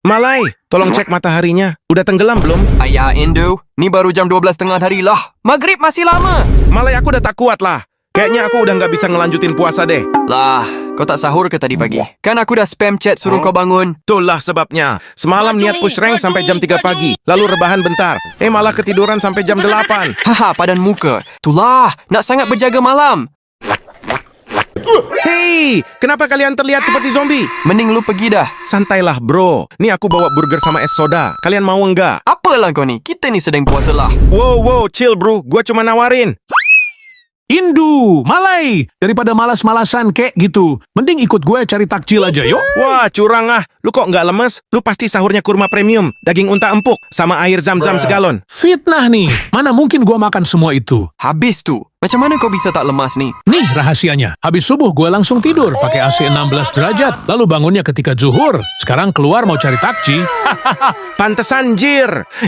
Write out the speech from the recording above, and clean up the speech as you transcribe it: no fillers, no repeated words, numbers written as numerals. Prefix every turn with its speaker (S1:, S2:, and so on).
S1: Malay, tolong cek mataharinya. Udah tenggelam belum?
S2: Ayah Indo, ni baru jam 12 tengah hari lah. Maghrib masih lama.
S1: Malay, aku udah tak kuat lah. Kayaknya aku udah nggak bisa ngelanjutin puasa deh.
S2: Lah, kau tak sahur ke tadi pagi? Kan aku dah spam chat suruh kau bangun.
S1: Itulah sebabnya. Semalam niat push rank sampai jam 3 pagi. Lalu rebahan bentar. Malah ketiduran sampai jam 8.
S2: Haha, padan muka. Itulah, nak sangat berjaga malam.
S1: Hei, kenapa kalian terlihat seperti zombie?
S2: Mending lu pergi dah.
S1: Santailah bro. Nih aku bawa burger sama es soda. Kalian mau enggak?
S2: Apalah kau ni? Kita ni sedang puasa lah.
S1: Wow, chill bro. Gua cuma nawarin.
S3: Indu, Malay, daripada malas-malasan kek gitu. Mending ikut gue cari takjil aja yuk.
S1: Wah, curang ah. Lu kok nggak lemes? Lu pasti sahurnya kurma premium, daging unta empuk, sama air zam-zam segalon.
S3: Fitnah nih, mana mungkin gue makan semua itu.
S2: Habis tu. Macam mana kau bisa tak lemas ni?
S3: Nih rahasianya, habis subuh gue langsung tidur pakai AC 16 derajat. Lalu bangunnya ketika zuhur. Sekarang keluar mau cari takji.
S1: Pantesan jir.